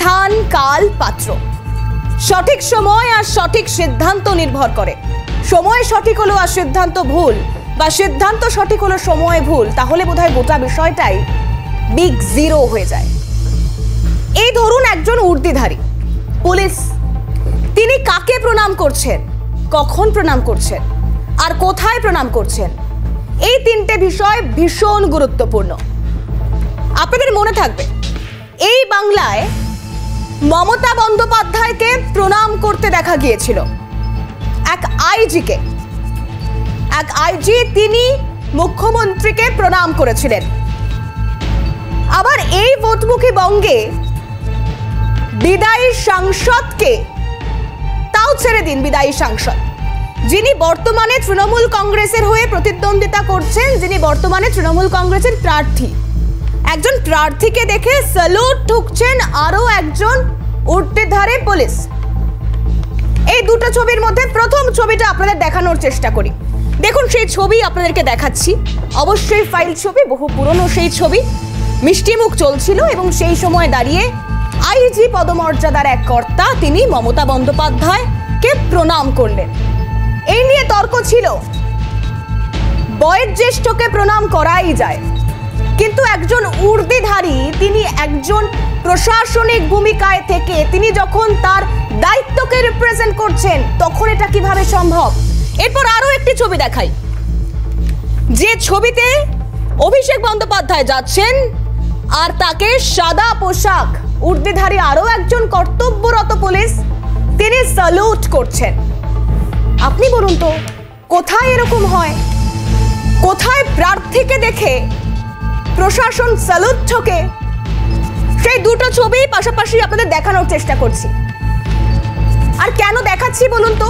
স্থান কাল পাত্র সঠিক সময় আর সঠিক সিদ্ধান্ত নির্ভর করে। সময় সঠিক হলো আর সিদ্ধান্ত ভুল, বা সিদ্ধান্ত সঠিক হলো সময় ভুল, তাহলে বোধহয় গোটা বিষয়টাই বিগ জিরো হয়ে যায়। এই ধরুন একজন উর্দিধারী পুলিশ, তিনি কাকে প্রণাম করছেন, কখন প্রণাম করছেন আর কোথায় প্রণাম করছেন, এই তিনটে বিষয় ভীষণ গুরুত্বপূর্ণ। আপনাদের মনে থাকবে এই বাংলায় মমতা বন্দ্যোপাধ্যায়কে প্রণাম করতে দেখা গিয়েছিল এক আইজি, তিনি মুখ্যমন্ত্রীকে প্রণাম করেছিলেন। আবার এই ভোটমুখী বঙ্গে বিদায়ী সাংসদকে, তাও ছেড়ে দিন, বিদায়ী সাংসদ যিনি বর্তমানে তৃণমূল কংগ্রেসের হয়ে প্রতিদ্বন্দ্বিতা করছেন, যিনি বর্তমানে তৃণমূল কংগ্রেসের প্রার্থী, একজন প্রার্থীকে দেখে স্যালুট ঠুকছেন আরো একজন উর্দিধারী পুলিশ। এই দুটো ছবির মধ্যে প্রথম ছবিটা আপনাদের দেখানোর চেষ্টা করি। দেখুন সেই ছবি আপনাদেরকে দেখাচ্ছি, অবশ্যই ফাইল ছবি, বহু পুরনো সেই ছবি। মিষ্টিমুখ চলছিল এবং সেই সময় দাঁড়িয়ে আইজি পদমর্যাদার এক কর্তা তিনি মমতা বন্দ্যোপাধ্যায়কে প্রণাম করলেন। এই নিয়ে তর্ক ছিল, বয়োজ্যেষ্ঠকে প্রণাম করাই যায়, কিন্তু একজন উর্দিধারী তিনি একজন প্রশাসনিক ভূমিকায় থেকে তিনি যখন তার দায়িত্বকে রিপ্রেজেন্ট করছেন তখন এটা কিভাবে সম্ভব। এরপর আরো একটি ছবি দেখাই, যে ছবিতে অভিষেক বন্দ্যোপাধ্যায় যাচ্ছেন আর তাকে সাদা পোশাক উর্দিধারী আরো একজন কর্তব্যরত পুলিশ তিনি স্যালুট করছেন। আপনি বলুন তো, কোথায় এরকম হয়? কোথায় প্রার্থীকে দেখে প্রশাসন স্যালুট ঠোকে? সেই দুটো ছবি পাশাপাশি আপনাদের দেখানোর চেষ্টা করছি। আর কেন দেখাচ্ছি বলুন তো,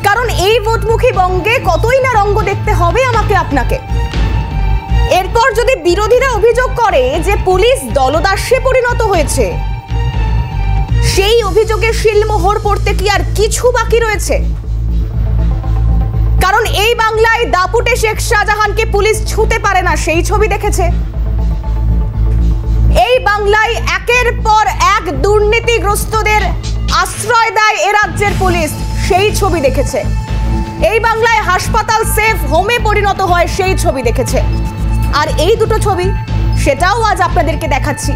কারণ এই ভোটমুখী বঙ্গে কতই না রঙ্গ দেখতে হবে আমাকে আপনাকে। এরপর যদি বিরোধীরা অভিযোগ করে যে পুলিশ দলদাসে পরিণত হয়েছে, সেই অভিযোগে শিলমোহর পড়তে কি আর কিছু বাকি রয়েছে? কারণ এই বাংলায় দাপুটে শেখ শাহজাহানকে পুলিশ ছুঁতে পারে না, সেই ছবি দেখেছে। এই বাংলায় একের পর এক দুর্নীতিগ্রস্তদের আশ্রয় দেয় এ রাজ্যের পুলিশ, সেই ছবি দেখেছে। এই বাংলায় হাসপাতাল সেফ হোমে পরিণত হয়, সেই ছবি দেখেছে। আর এই দুটো ছবি, সেটাও আজ আপনাদেরকে দেখাচ্ছি।